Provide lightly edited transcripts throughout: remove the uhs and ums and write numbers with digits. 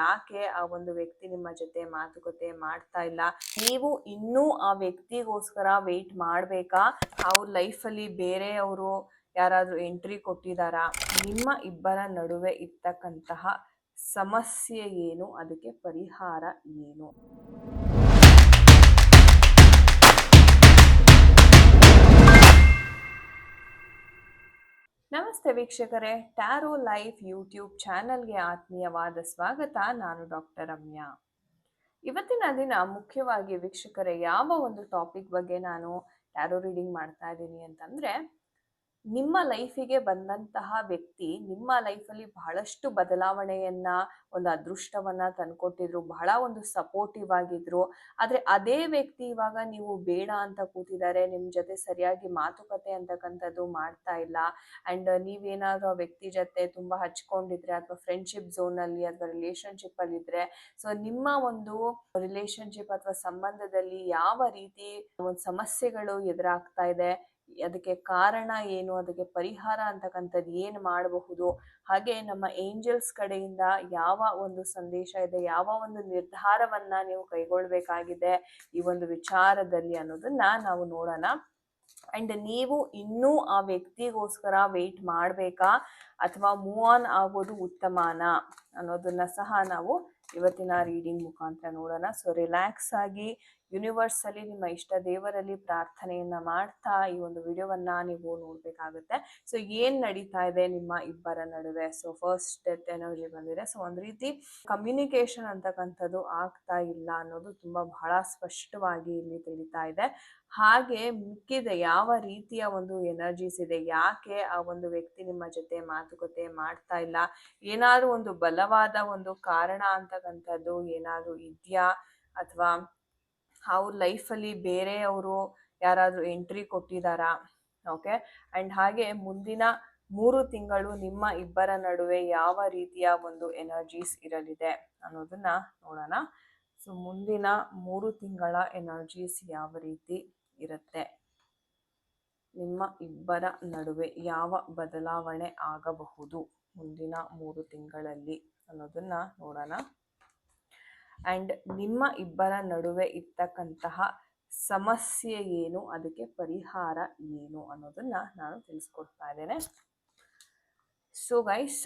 ಯಾಕೆ ಆ ಒಂದು ವ್ಯಕ್ತಿ ನಿಮ್ಮ ಜೊತೆ ಮಾತುಕತೆ ಮಾಡ್ತಾ ಇಲ್ಲ, ನೀವು ಇನ್ನೂ ಆ ವ್ಯಕ್ತಿಗೋಸ್ಕರ ವೇಟ್ ಮಾಡ್ಬೇಕಾ, ಅವ್ರ ಲೈಫಲ್ಲಿ ಬೇರೆಯವರು ಯಾರಾದ್ರೂ ಎಂಟ್ರಿ ಕೊಟ್ಟಿದಾರಾ, ನಿಮ್ಮ ಇಬ್ಬರ ನಡುವೆ ಇರ್ತಕ್ಕಂತಹ ಸಮಸ್ಯೆ ಏನು, ಅದಕ್ಕೆ ಪರಿಹಾರ ಏನು? ನಮಸ್ತೆ ವೀಕ್ಷಕರೇ, ಟ್ಯಾರೋ ಲೈಫ್ ಯೂಟ್ಯೂಬ್ ಚಾನೆಲ್ಗೆ ಆತ್ಮೀಯವಾದ ಸ್ವಾಗತ. ನಾನು ಡಾಕ್ಟರ್ ರಮ್ಯಾ. ಇವತ್ತಿನ ದಿನ ಮುಖ್ಯವಾಗಿ ವೀಕ್ಷಕರೇ ಯಾವ ಒಂದು ಟಾಪಿಕ್ ಬಗ್ಗೆ ನಾನು ಟ್ಯಾರೋ ರೀಡಿಂಗ್ ಮಾಡ್ತಾ ಇದ್ದೀನಿ ಅಂತಂದ್ರೆ, ನಿಮ್ಮ ಲೈಫಿಗೆ ಬಂದಂತಹ ವ್ಯಕ್ತಿ ನಿಮ್ಮ ಲೈಫಲ್ಲಿ ಬಹಳಷ್ಟು ಬದಲಾವಣೆಯನ್ನ, ಒಂದು ಅದೃಷ್ಟವನ್ನ ತಂದ್ಕೊಟ್ಟಿದ್ರು, ಬಹಳ ಒಂದು ಸಪೋರ್ಟಿವ್ ಆಗಿದ್ರು. ಆದ್ರೆ ಅದೇ ವ್ಯಕ್ತಿ ಇವಾಗ ನೀವು ಬೇಡ ಅಂತ ಕೂತಿದ್ದಾರೆ, ನಿಮ್ ಜೊತೆ ಸರಿಯಾಗಿ ಮಾತುಕತೆ ಅಂತಕ್ಕಂಥದ್ದು ಮಾಡ್ತಾ ಇಲ್ಲ. ಅಂಡ್ ನೀವೇನಾದ್ರೂ ಆ ವ್ಯಕ್ತಿ ಜೊತೆ ತುಂಬಾ ಹಚ್ಕೊಂಡಿದ್ರೆ ಅಥವಾ ಫ್ರೆಂಡ್ಶಿಪ್ ಝೋನ್ ಅಲ್ಲಿ ಅಥವಾ ರಿಲೇಶನ್ಶಿಪ್ ಅಲ್ಲಿ ಇದ್ರೆ, ಸೊ ನಿಮ್ಮ ಒಂದು ರಿಲೇಶನ್ಶಿಪ್ ಅಥವಾ ಸಂಬಂಧದಲ್ಲಿ ಯಾವ ರೀತಿ ಒಂದು ಸಮಸ್ಯೆಗಳು ಎದುರಾಗ್ತಾ ಇದೆ, ಅದಕ್ಕೆ ಕಾರಣ ಏನು, ಅದಕ್ಕೆ ಪರಿಹಾರ ಅಂತಕ್ಕಂಥದ್ದು ಏನು ಮಾಡಬಹುದು, ಹಾಗೆ ನಮ್ಮ ಏಂಜಲ್ಸ್ ಕಡೆಯಿಂದ ಯಾವ ಒಂದು ಸಂದೇಶ ಇದೆ, ಯಾವ ಒಂದು ನಿರ್ಧಾರವನ್ನ ನೀವು ಕೈಗೊಳ್ಬೇಕಾಗಿದೆ ಈ ಒಂದು ವಿಚಾರದಲ್ಲಿ ಅನ್ನೋದನ್ನ ನಾವು ನೋಡೋಣ. ಅಂಡ್ ನೀವು ಇನ್ನೂ ಆ ವ್ಯಕ್ತಿಗೋಸ್ಕರ ವೇಟ್ ಮಾಡ್ಬೇಕಾ ಅಥವಾ ಮೂವ್ ಆನ್ ಆಗೋದು ಉತ್ತಮನಾ ಅನ್ನೋದನ್ನ ಸಹ ನಾವು ಇವತ್ತಿನ ರೀಡಿಂಗ್ ಮುಖಾಂತರ ನೋಡೋಣ. ಸೊ ರಿಲ್ಯಾಕ್ಸ್ ಆಗಿ ಯೂನಿವರ್ಸ್ ಅಲ್ಲಿ ನಿಮ್ಮ ಇಷ್ಟ ದೇವರಲ್ಲಿ ಪ್ರಾರ್ಥನೆಯನ್ನ ಮಾಡ್ತಾ ಈ ಒಂದು ವಿಡಿಯೋವನ್ನ ನೀವು ನೋಡ್ಬೇಕಾಗುತ್ತೆ. ಸೊ ಏನ್ ನಡೀತಾ ಇದೆ ನಿಮ್ಮ ಇಬ್ಬರ ನಡುವೆ? ಸೊ ಫಸ್ಟ್ ಡೆತ್ ಎನರ್ಜಿ ಬಂದಿದೆ. ಸೊ ಒಂದ್ ರೀತಿ ಕಮ್ಯುನಿಕೇಶನ್ ಅಂತಕ್ಕಂಥದ್ದು ಆಗ್ತಾ ಇಲ್ಲ ಅನ್ನೋದು ತುಂಬಾ ಬಹಳ ಸ್ಪಷ್ಟವಾಗಿ ಇಲ್ಲಿ ತಿಳಿತಾ ಇದೆ. ಹಾಗೆ ಮಿಕ್ಕಿದ ಯಾವ ರೀತಿಯ ಒಂದು ಎನರ್ಜೀಸ್ ಇದೆ, ಯಾಕೆ ಆ ಒಂದು ವ್ಯಕ್ತಿ ನಿಮ್ಮ ಜೊತೆ ಮಾತುಕತೆ ಮಾಡ್ತಾ ಇಲ್ಲ, ಏನಾದ್ರೂ ಒಂದು ಬಲವಾದ ಒಂದು ಕಾರಣ ಅಂತಕ್ಕಂಥದ್ದು ಏನಾದ್ರೂ ಇದೆಯಾ, ಅಥವಾ ಅವ್ರ ಲೈಫಲ್ಲಿ ಬೇರೆಯವರು ಯಾರಾದ್ರೂ ಎಂಟ್ರಿ ಕೊಟ್ಟಿದಾರಾ? ಓಕೆ. ಅಂಡ್ ಹಾಗೆ ಮುಂದಿನ 3 ತಿಂಗಳು ನಿಮ್ಮ ಇಬ್ಬರ ನಡುವೆ ಯಾವ ರೀತಿಯ ಒಂದು ಎನರ್ಜೀಸ್ ಇರಲಿದೆ ಅನ್ನೋದನ್ನ ನೋಡೋಣ. ಸೊ ಮುಂದಿನ 3 ತಿಂಗಳ ಎನರ್ಜೀಸ್ ಯಾವ ರೀತಿ ಇರುತ್ತೆ, ನಿಮ್ಮ ಇಬ್ಬರ ನಡುವೆ ಯಾವ ಬದಲಾವಣೆ ಆಗಬಹುದು ಮುಂದಿನ 3 ತಿಂಗಳಲ್ಲಿ ಅನ್ನೋದನ್ನ ನೋಡೋಣ. ಅಂಡ್ ನಿಮ್ಮ ಇಬ್ಬರ ನಡುವೆ ಇರ್ತಕ್ಕಂತಹ ಸಮಸ್ಯೆ ಏನು, ಅದಕ್ಕೆ ಪರಿಹಾರ ಏನು ಅನ್ನೋದನ್ನ ನಾನು ತಿಳಿಸ್ಕೊಡ್ತಾ ಇದ್ದೇನೆ. ಸೊ ಗೈಸ್,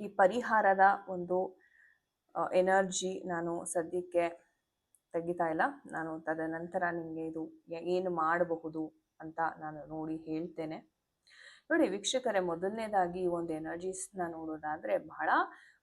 ಈ ಪರಿಹಾರದ ಒಂದು ಎನರ್ಜಿ ನಾನು ಸದ್ಯಕ್ಕೆ ತೆಗಿತಾ ಇಲ್ಲ. ನಾನು ತದನಂತರ ನಿಮಗೆ ಇದು ಏನು ಮಾಡಬಹುದು ಅಂತ ನಾನು ನೋಡಿ ಹೇಳ್ತೇನೆ. ನೋಡಿ ವೀಕ್ಷಕರೇ, ಮೊದಲನೇದಾಗಿ ಈ ಒಂದು ಎನರ್ಜೀಸ್ನ ನೋಡೋದಾದ್ರೆ ಬಹಳ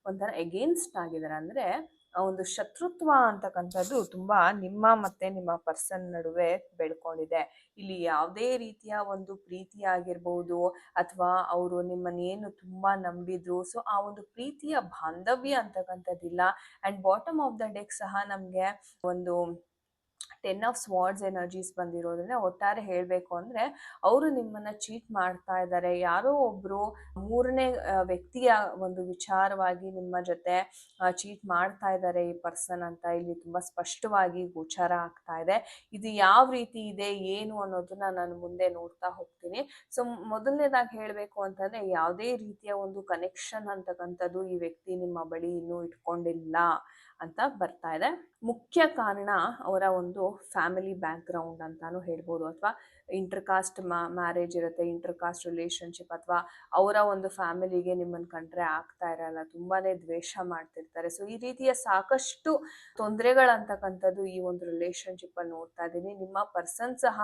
ಒಂಥರ ಎಗೇನ್ಸ್ಟ್ ಆಗಿದ್ದಾರೆ. ಅಂದ್ರೆ ಆ ಒಂದು ಶತ್ರುತ್ವ ಅಂತಕ್ಕಂಥದ್ದು ತುಂಬಾ ನಿಮ್ಮ ಮತ್ತೆ ನಿಮ್ಮ ಪರ್ಸನ್ ನಡುವೆ ಬೆಳ್ಕೊಂಡಿದೆ. ಇಲ್ಲಿ ಯಾವುದೇ ರೀತಿಯ ಒಂದು ಪ್ರೀತಿ ಆಗಿರ್ಬೋದು, ಅಥವಾ ಅವರು ನಿಮ್ಮನ್ನೇನು ತುಂಬಾ ನಂಬಿದ್ರು, ಸೊ ಆ ಒಂದು ಪ್ರೀತಿಯ ಬಾಂಧವ್ಯ ಅಂತಕ್ಕಂಥದ್ದಿಲ್ಲ. And bottom of the deck ಸಹ ನಮ್ಗೆ ಒಂದು 10 ಆಫ್ ಸ್ವಾರ್ಡ್ಸ್ ಎನರ್ಜೀಸ್ ಬಂದಿರೋದ್ರಿಂದ ಒಟ್ಟಾರೆ ಹೇಳಬೇಕು ಅಂದ್ರೆ ಅವರು ನಿಮ್ಮನ್ನ ಚೀಟ್ ಮಾಡ್ತಾ ಇದ್ದಾರೆ. ಯಾರೋ ಒಬ್ರು ಮೂರನೇ ವ್ಯಕ್ತಿಯ ಒಂದು ವಿಚಾರವಾಗಿ ನಿಮ್ಮ ಜೊತೆ ಚೀಟ್ ಮಾಡ್ತಾ ಇದ್ದಾರೆ ಈ ಪರ್ಸನ್ ಅಂತ ಇಲ್ಲಿ ತುಂಬಾ ಸ್ಪಷ್ಟವಾಗಿ ಗೋಚರ ಆಗ್ತಾ ಇದೆ. ಇದು ಯಾವ ರೀತಿ ಇದೆ ಏನು ಅನ್ನೋದನ್ನ ನಾನು ಮುಂದೆ ನೋಡ್ತಾ ಹೋಗ್ತೀನಿ. ಸೊ ಮೊದಲನೇದಾಗಿ ಹೇಳಬೇಕು ಅಂತಂದ್ರೆ ಯಾವುದೇ ರೀತಿಯ ಒಂದು ಕನೆಕ್ಷನ್ ಅಂತಕ್ಕಂಥದ್ದು ಈ ವ್ಯಕ್ತಿ ನಿಮ್ಮ ಬಳಿ ಇನ್ನೂ ಇಟ್ಕೊಂಡಿಲ್ಲ ಅಂತ ಬರ್ತಾ ಇದೆ. ಮುಖ್ಯ ಕಾರಣ ಅವರ ಒಂದು ಫ್ಯಾಮಿಲಿ ಬ್ಯಾಕ್ ಗ್ರೌಂಡ್ ಅಂತಾನು ಹೇಳ್ಬೋದು, ಅಥವಾ ಇಂಟರ್ ಕಾಸ್ಟ್ ಮ್ಯಾರೇಜ್ ಇರುತ್ತೆ, ಇಂಟರ್ ಕಾಸ್ಟ್ ರಿಲೇಶನ್ಶಿಪ್, ಅಥವಾ ಅವರ ಒಂದು ಫ್ಯಾಮಿಲಿಗೆ ನಿಮ್ಮನ್ನು ಕಂಡ್ರೆ ಆಗ್ತಾ ಇರಲ್ಲ, ತುಂಬಾನೇ ದ್ವೇಷ ಮಾಡ್ತಿರ್ತಾರೆ. ಸೊ ಈ ರೀತಿಯ ಸಾಕಷ್ಟು ತೊಂದರೆಗಳಂತಕ್ಕಂಥದ್ದು ಈ ಒಂದು ರಿಲೇಶನ್ಶಿಪ್ ಅಲ್ಲಿ ನೋಡ್ತಾ ಇದ್ದೀನಿ. ನಿಮ್ಮ ಪರ್ಸನ್ ಸಹ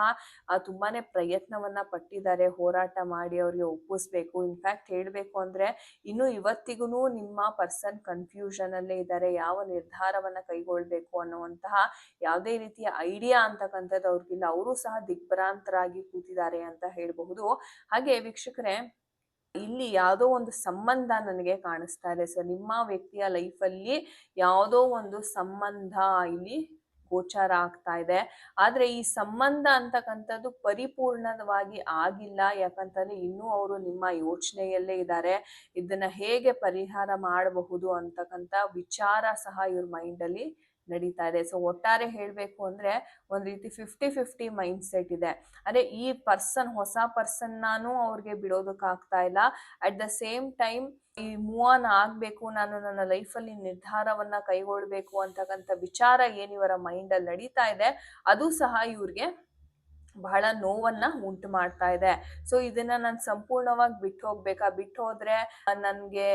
ತುಂಬಾನೇ ಪ್ರಯತ್ನವನ್ನ ಪಟ್ಟಿದ್ದಾರೆ, ಹೋರಾಟ ಮಾಡಿ ಅವ್ರಿಗೆ ಒಪ್ಪಿಸ್ಬೇಕು. ಇನ್ಫ್ಯಾಕ್ಟ್ ಹೇಳ್ಬೇಕು ಅಂದ್ರೆ ಇನ್ನು ಇವತ್ತಿಗೂ ನಿಮ್ಮ ಪರ್ಸನ್ ಕನ್ಫ್ಯೂಷನ್ ಅಲ್ಲೇ ಇದ್ದಾರೆ, ಯಾವ ನಿರ್ಧಾರವನ್ನ ಕೈಗೊಳ್ಬೇಕು ಅನ್ನುವಂತಹ ಯಾವುದೇ ರೀತಿಯ ಐಡಿಯಾ ಅಂತಕ್ಕಂಥದ್ದು ಅವ್ರಿಗಿಲ್ಲ. ಅವರು ಸಹ ದಿಗ್ಭ್ರಾಂತರಾಗಿ ಕೂತಿದ್ದಾರೆ ಅಂತ ಹೇಳಬಹುದು. ಹಾಗೆ ವೀಕ್ಷಕರೇ, ಇಲ್ಲಿ ಯಾವುದೋ ಒಂದು ಸಂಬಂಧ ನನಗೆ ಕಾಣಿಸ್ತಾ ಇದೆ. ಸೊ ನಿಮ್ಮ ವ್ಯಕ್ತಿಯ ಲೈಫಲ್ಲಿ ಯಾವುದೋ ಒಂದು ಸಂಬಂಧ ಇಲ್ಲಿ ಗೋಚಾರ ಆಗ್ತಾ ಇದೆ. ಆದ್ರೆ ಈ ಸಂಬಂಧ ಅಂತಕ್ಕಂಥದ್ದು ಪರಿಪೂರ್ಣವಾಗಿ ಆಗಿಲ್ಲ. ಯಾಕಂತಂದ್ರೆ ಇನ್ನೂ ಅವರು ನಿಮ್ಮ ಯೋಚನೆಯಲ್ಲೇ ಇದ್ದಾರೆ. ಇದನ್ನ ಹೇಗೆ ಪರಿಹಾರ ಮಾಡಬಹುದು ಅಂತಕ್ಕಂಥ ವಿಚಾರ ಸಹ ಇವ್ರ ಮೈಂಡ್ ಅಲ್ಲಿ ನಡೀತಾ ಇದೆ. ಸೊ ಒಟ್ಟಾರೆ ಹೇಳಬೇಕು ಅಂದರೆ ಒಂದು ರೀತಿ 50-50 ಮೈಂಡ್ ಸೆಟ್ ಇದೆ. ಅಂದರೆ ಈ ಹೊಸ ಪರ್ಸನ್ ನಾನು ಅವ್ರಿಗೆ ಬಿಡೋದಕ್ಕಾಗ್ತಾ ಇಲ್ಲ. ಅಟ್ ದ ಸೇಮ್ ಟೈಮ್ ಈ ಮೂವ್ ಆನ್ ಆಗಬೇಕು, ನಾನು ನನ್ನ ಲೈಫಲ್ಲಿ ನಿರ್ಧಾರವನ್ನ ಕೈಗೊಳ್ಬೇಕು ಅಂತಕ್ಕಂಥ ವಿಚಾರ ಏನ್ ಇವರ ಮೈಂಡಲ್ಲಿ ನಡೀತಾ ಇದೆ, ಅದು ಸಹ ಇವ್ರಿಗೆ ಬಹಳ ನೋವನ್ನ ಉಂಟು ಮಾಡ್ತಾ ಇದೆ. ಸೊ ಇದನ್ನ ನಾನು ಸಂಪೂರ್ಣವಾಗಿ ಬಿಟ್ಟು ಹೋಗ್ಬೇಕಾ, ಬಿಟ್ಟು ಹೋದ್ರೆ ನನ್ಗೆ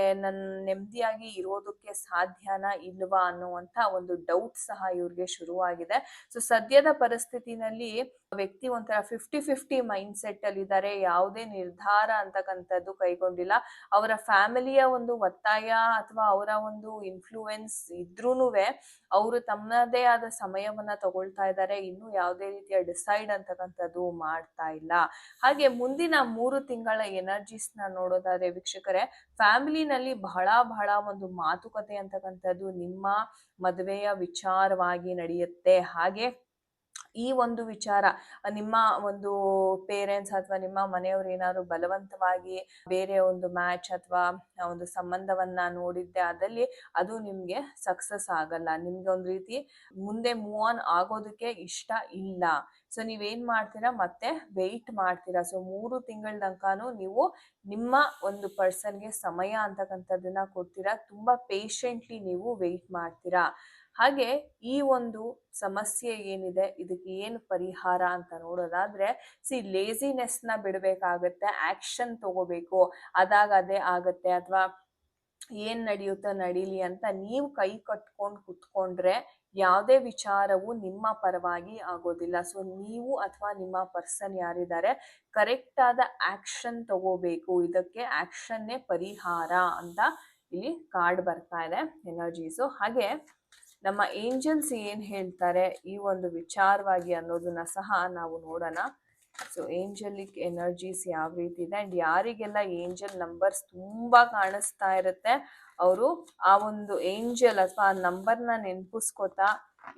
ನೆಮ್ಮದಿಯಾಗಿ ಇರೋದಕ್ಕೆ ಸಾಧ್ಯನಾ ಇಲ್ವಾ ಅನ್ನುವಂಥ ಒಂದು ಡೌಟ್ ಸಹ ಇವ್ರಿಗೆ ಶುರುವಾಗಿದೆ. ಸೊ ಸದ್ಯದ ಪರಿಸ್ಥಿತಿನಲ್ಲಿ ವ್ಯಕ್ತಿ ಒಂಥರ 50-50 ಮೈಂಡ್ ಸೆಟ್ ಅಲ್ಲಿ ಇದ್ದಾರೆ. ಯಾವುದೇ ನಿರ್ಧಾರ ಅಂತಕ್ಕಂಥದ್ದು ಕೈಗೊಂಡಿಲ್ಲ. ಅವರ ಫ್ಯಾಮಿಲಿಯ ಒಂದು ಒತ್ತಾಯ ಅಥವಾ ಅವರ ಒಂದು ಇನ್ಫ್ಲೂಯೆನ್ಸ್ ಇದ್ರೂನುವೆ ಅವರು ತಮ್ಮದೇ ಆದ ಸಮಯವನ್ನ ತಗೊಳ್ತಾ ಇದ್ದಾರೆ. ಇನ್ನು ಯಾವುದೇ ರೀತಿಯ ಡಿಸೈಡ್ ಅಂತಕ್ಕಂಥದ್ದು ಮಾಡ್ತಾ ಇಲ್ಲ. ಹಾಗೆ ಮುಂದಿನ 3 ತಿಂಗಳ ಎನರ್ಜೀಸ್ ನ ನೋಡೋದಾದ್ರೆ ವೀಕ್ಷಕರೇ, ಫ್ಯಾಮಿಲಿನಲ್ಲಿ ಬಹಳ ಒಂದು ಮಾತುಕತೆ ಅಂತಕ್ಕಂಥದ್ದು ನಿಮ್ಮ ಮದುವೆಯ ವಿಚಾರವಾಗಿ ನಡೆಯುತ್ತೆ. ಹಾಗೆ ಈ ಒಂದು ವಿಚಾರ ನಿಮ್ಮ ಒಂದು ಪೇರೆಂಟ್ಸ್ ಅಥವಾ ನಿಮ್ಮ ಮನೆಯವರು ಏನಾದ್ರು ಬಲವಂತವಾಗಿ ಬೇರೆ ಒಂದು ಮ್ಯಾಚ್ ಅಥವಾ ಒಂದು ಸಂಬಂಧವನ್ನ ನೋಡಿದ್ದೆ ಆದಲ್ಲಿ ಅದು ನಿಮ್ಗೆ ಸಕ್ಸಸ್ ಆಗಲ್ಲ. ನಿಮ್ಗೆ ಒಂದು ರೀತಿ ಮುಂದೆ ಮೂವ್ ಆನ್ ಆಗೋದಕ್ಕೆ ಇಷ್ಟ ಇಲ್ಲ. ಸೊ ನೀವೇನ್ ಮಾಡ್ತೀರಾ, ಮತ್ತೆ ವೆಯ್ಟ್ ಮಾಡ್ತೀರಾ. ಸೊ 3 ತಿಂಗಳ ತನಕನೂ ನೀವು ನಿಮ್ಮ ಒಂದು ಪರ್ಸನ್ಗೆ ಸಮಯ ಅಂತಕ್ಕಂಥದ್ದನ್ನ ಕೊಡ್ತೀರಾ. ತುಂಬಾ ಪೇಷಂಟ್ಲಿ ನೀವು ವೆಯ್ಟ್ ಮಾಡ್ತೀರಾ. ಹಾಗೆ ಈ ಒಂದು ಸಮಸ್ಯೆ ಏನಿದೆ ಇದಕ್ಕೆ ಏನು ಪರಿಹಾರ ಅಂತ ನೋಡೋದಾದ್ರೆ, ಲೇಜಿನೆಸ್ನ ಬಿಡಬೇಕಾಗತ್ತೆ, ಆಕ್ಷನ್ ತಗೋಬೇಕು. ಅದೇ ಆಗತ್ತೆ ಅಥವಾ ಏನ್ ನಡೆಯುತ್ತೋ ನಡೀಲಿ ಅಂತ ನೀವು ಕೈ ಕಟ್ಕೊಂಡು ಕುತ್ಕೊಂಡ್ರೆ ಯಾವುದೇ ವಿಚಾರವು ನಿಮ್ಮ ಪರವಾಗಿ ಆಗೋದಿಲ್ಲ. ಸೊ ನೀವು ಅಥವಾ ನಿಮ್ಮ ಪರ್ಸನ್ ಯಾರಿದ್ದಾರೆ ಕರೆಕ್ಟ್ ಆದ ಆಕ್ಷನ್ ತಗೋಬೇಕು. ಇದಕ್ಕೆ ಆಕ್ಷನ್ನೇ ಪರಿಹಾರ ಅಂತ ಇಲ್ಲಿ ಕಾರ್ಡ್ ಬರ್ತಾ ಇದೆ ಎನರ್ಜೀಸು. ಹಾಗೆ ನಮ್ಮ ಏಂಜಲ್ಸ್ ಏನ್ ಹೇಳ್ತಾರೆ ಈ ಒಂದು ವಿಚಾರವಾಗಿ ಅನ್ನೋದನ್ನ ಸಹ ನಾವು ನೋಡೋಣ. ಸೊ ಏಂಜಲಿಕ್ ಎನರ್ಜೀಸ್ ಯಾವ ರೀತಿ ಇದೆ ಅಂಡ್ ಯಾರಿಗೆಲ್ಲ ಏಂಜಲ್ ನಂಬರ್ಸ್ ತುಂಬಾ ಕಾಣಿಸ್ತಾ ಇರುತ್ತೆ ಅವರು ಆ ಒಂದು ಏಂಜಲ್ ಅಥವಾ ಆ ನಂಬರ್ನ ನೆನಪಿಸ್ಕೋತಾ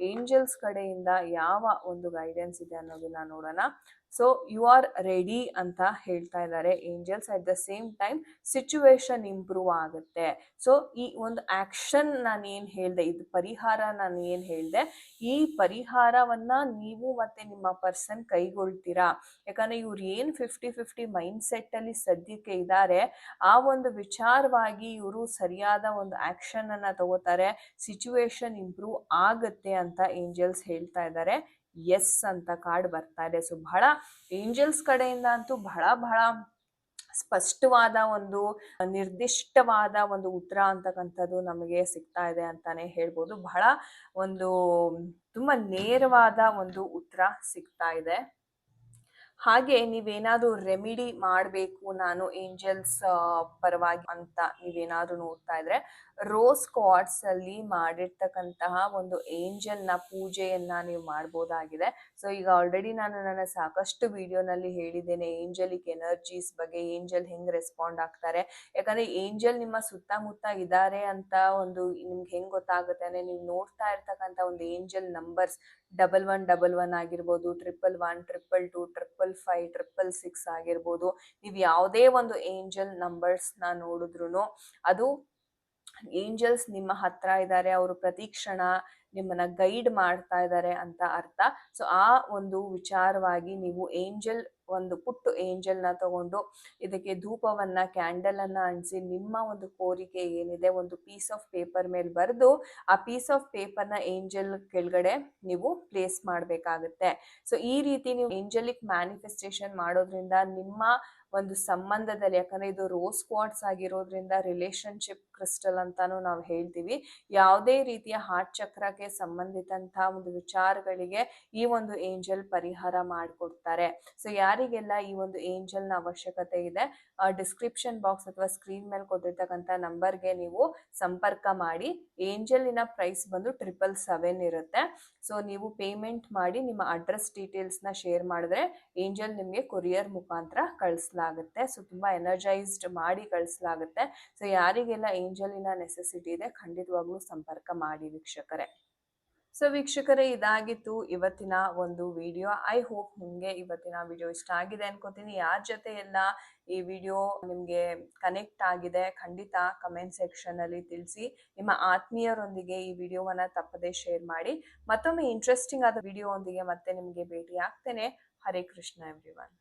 ಏಂಜಲ್ಸ್ ಕಡೆಯಿಂದ ಯಾವ ಒಂದು ಗೈಡೆನ್ಸ್ ಇದೆ ಅನ್ನೋದನ್ನ ನೋಡೋಣ. ಸೊ ಯು ಆರ್ ರೆಡಿ ಅಂತ ಹೇಳ್ತಾ ಇದ್ದಾರೆ angels. At the same time situation improve ಆಗುತ್ತೆ. ಸೊ ಈ ಒಂದು ಆಕ್ಷನ್ ನಾನು ಏನ್ ಹೇಳ್ದೆ, ಇದು ಪರಿಹಾರ ನಾನು ಏನ್ ಹೇಳ್ದೆ, ಈ ಪರಿಹಾರವನ್ನ ನೀವು ಮತ್ತೆ ನಿಮ್ಮ ಪರ್ಸನ್ ಕೈಗೊಳ್ತೀರಾ. ಯಾಕಂದ್ರೆ ಇವ್ರು ಏನ್ 50-50 ಮೈಂಡ್ ಸೆಟ್ ಅಲ್ಲಿ ಸದ್ಯಕ್ಕೆ ಇದ್ದಾರೆ, ಆ ಒಂದು ವಿಚಾರವಾಗಿ ಇವರು ಸರಿಯಾದ ಒಂದು ಆಕ್ಷನ್ ಅನ್ನ ತಗೋತಾರೆ. ಸಿಚುವೇಶನ್ ಇಂಪ್ರೂವ್ ಆಗುತ್ತೆ ಅಂತ ಏಂಜಲ್ಸ್ ಹೇಳ್ತಾ ಇದ್ದಾರೆ. ಎಸ್ ಅಂತ ಕಾರ್ಡ್ ಬರ್ತಾ ಇದೆ. ಸೊ ಬಹಳ ಏಂಜಲ್ಸ್ ಕಡೆಯಿಂದ ಅಂತೂ ಬಹಳ ಸ್ಪಷ್ಟವಾದ ಒಂದು ನಿರ್ದಿಷ್ಟವಾದ ಒಂದು ಉತ್ತರ ಅಂತಕ್ಕಂಥದ್ದು ನಮಗೆ ಸಿಗ್ತಾ ಇದೆ ಅಂತಾನೆ ಹೇಳ್ಬೋದು. ಬಹಳ ಒಂದು ತುಂಬಾ ನೇರವಾದ ಒಂದು ಉತ್ತರ ಸಿಗ್ತಾ ಇದೆ. ಹಾಗೆ ನೀವೇನಾದ್ರೂ ರೆಮಿಡಿ ಮಾಡಬೇಕು ನಾನು ಏಂಜಲ್ಸ್ ಪರವಾಗಿ ಅಂತ ನೀವೇನಾದ್ರೂ ನೋಡ್ತಾ ಇದ್ರೆ, ರೋಸ್ ಕ್ವಾರ್ಟ್ಸ್ ಅಲ್ಲಿ ಮಾಡಿರ್ತಕ್ಕಂತಹ ಒಂದು ಏಂಜಲ್ ನ ಪೂಜೆಯನ್ನ ನೀವು ಮಾಡಬಹುದಾಗಿದೆ. ಸೊ ಈಗ ಆಲ್ರೆಡಿ ನಾನು ನನ್ನ ಸಾಕಷ್ಟು ವಿಡಿಯೋನಲ್ಲಿ ಹೇಳಿದ್ದೇನೆ ಏಂಜಲಿಕ್ ಎನರ್ಜೀಸ್ ಬಗ್ಗೆ, ಏಂಜಲ್ ಹೆಂಗ್ ರೆಸ್ಪಾಂಡ್ ಆಗ್ತಾರೆ. ಯಾಕಂದ್ರೆ ಏಂಜಲ್ ನಿಮ್ಮ ಸುತ್ತಮುತ್ತ ಇದ್ದಾರೆ ಅಂತ ಒಂದು ನಿಮ್ಗೆ ಹೆಂಗ್ ಗೊತ್ತಾಗುತ್ತೆ ಅಂದ್ರೆ, ನೀವು ನೋಡ್ತಾ ಇರ್ತಕ್ಕಂಥ ಒಂದು ಏಂಜಲ್ ನಂಬರ್ಸ್ 1111 ಆಗಿರ್ಬೋದು, 111, 222, 555, 666 ಆಗಿರ್ಬೋದು. ನೀವು ಯಾವುದೇ ಒಂದು ಏಂಜಲ್ ನಂಬರ್ಸ್ ನ ನೋಡಿದ್ರು ಅದು ಏಂಜಲ್ಸ್ ನಿಮ್ಮ ಹತ್ರ ಇದ್ದಾರೆ, ಅವರು ಪ್ರತಿ ಕ್ಷಣ ನಿಮ್ಮನ್ನ ಗೈಡ್ ಮಾಡ್ತಾ ಇದ್ದಾರೆ ಅಂತ ಅರ್ಥ. ಸೊ ಆ ಒಂದು ವಿಚಾರವಾಗಿ ನೀವು ಏಂಜಲ್ ಒಂದು ಪುಟ್ಟು ಏಂಜಲ್ ನ ತಗೊಂಡು ಇದಕ್ಕೆ ಧೂಪವನ್ನ ಕ್ಯಾಂಡಲ್ ಅನ್ನ ಅಂಟಿಸಿ ನಿಮ್ಮ ಒಂದು ಕೋರಿಕೆ ಏನಿದೆ ಒಂದು ಪೀಸ್ ಆಫ್ ಪೇಪರ್ ಮೇಲೆ ಬರೆದು ಆ ಪೀಸ್ ಆಫ್ ಪೇಪರ್ ನ ಏಂಜಲ್ ಕೆಳಗಡೆ ನೀವು ಪ್ಲೇಸ್ ಮಾಡ್ಬೇಕಾಗತ್ತೆ. ಸೊ ಈ ರೀತಿ ನೀವು ಏಂಜಲಿಕ್ ಮ್ಯಾನಿಫೆಸ್ಟೇಷನ್ ಮಾಡೋದ್ರಿಂದ ನಿಮ್ಮ ಒಂದು ಸಂಬಂಧದಲ್ಲಿ, ಯಾಕಂದ್ರೆ ಇದು ರೋಸ್ ಕ್ವಾರ್ಟ್ಸ್ ಆಗಿರೋದ್ರಿಂದ ರಿಲೇಶನ್ಶಿಪ್ ಕ್ರಿಸ್ಟಲ್ ಅಂತಾನು ನಾವು ಹೇಳ್ತೀವಿ, ಯಾವುದೇ ರೀತಿಯ ಹಾರ್ಟ್ ಚಕ್ರಕ್ಕೆ ಸಂಬಂಧಿತಂತಹ ಒಂದು ವಿಚಾರಗಳಿಗೆ ಈ ಒಂದು ಏಂಜಲ್ ಪರಿಹಾರ ಮಾಡಿಕೊಡ್ತಾರೆ. ಸೊ ಯಾರಿಗೆಲ್ಲ ಈ ಒಂದು ಏಂಜಲ್ ನ ಅವಶ್ಯಕತೆ ಇದೆ, ಡಿಸ್ಕ್ರಿಪ್ಷನ್ ಬಾಕ್ಸ್ ಅಥವಾ ಸ್ಕ್ರೀನ್ ಮೇಲೆ ಕೊಟ್ಟಿರ್ತಕ್ಕಂಥ ನಂಬರ್ಗೆ ನೀವು ಸಂಪರ್ಕ ಮಾಡಿ. ಏಂಜಲಿನ ಪ್ರೈಸ್ ಬಂದು 777 ಇರುತ್ತೆ. ಸೊ ನೀವು ಪೇಮೆಂಟ್ ಮಾಡಿ ನಿಮ್ಮ ಅಡ್ರೆಸ್ ಡೀಟೇಲ್ಸ್ ನ ಶೇರ್ ಮಾಡಿದ್ರೆ ಏಂಜಲ್ ನಿಮಗೆ ಕೊರಿಯರ್ ಮುಖಾಂತರ ಕಳಿಸಲಾಗುತ್ತೆ. ಸೊ ತುಂಬಾ ಎನರ್ಜೈಸ್ಡ್ ಮಾಡಿ ಕಳಿಸಲಾಗುತ್ತೆ. ಸೊ ಯಾರಿಗೆಲ್ಲ ಏಂಜಲಿನ ನೆಸೆಸಿಟಿ ಇದೆ ಖಂಡಿತವಾಗ್ಲೂ ಸಂಪರ್ಕ ಮಾಡಿ ವೀಕ್ಷಕರೇ. ಸೊ ವೀಕ್ಷಕರೇ, ಇದಾಗಿತ್ತು ಇವತ್ತಿನ ಒಂದು ವಿಡಿಯೋ. ಐ ಹೋಪ್ ನಿಮಗೆ ಇವತ್ತಿನ ವಿಡಿಯೋ ಇಷ್ಟ ಆಗಿದೆ ಅನ್ಕೋತೀನಿ. ಯಾರ ಜೊತೆ ಎಲ್ಲ ಈ ವಿಡಿಯೋ ನಿಮಗೆ ಕನೆಕ್ಟ್ ಆಗಿದೆ ಖಂಡಿತ ಕಮೆಂಟ್ ಸೆಕ್ಷನ್ ಅಲ್ಲಿ ತಿಳಿಸಿ. ನಿಮ್ಮ ಆತ್ಮೀಯರೊಂದಿಗೆ ಈ ವಿಡಿಯೋವನ್ನ ತಪ್ಪದೇ ಶೇರ್ ಮಾಡಿ. ಮತ್ತೊಮ್ಮೆ ಇಂಟ್ರೆಸ್ಟಿಂಗ್ ಆದ ವಿಡಿಯೋ ಒಂದಿಗೆ ಮತ್ತೆ ನಿಮಗೆ ಭೇಟಿ ಆಗ್ತೇನೆ. ಹರೇ ಕೃಷ್ಣ ಎವ್ರಿವನ್.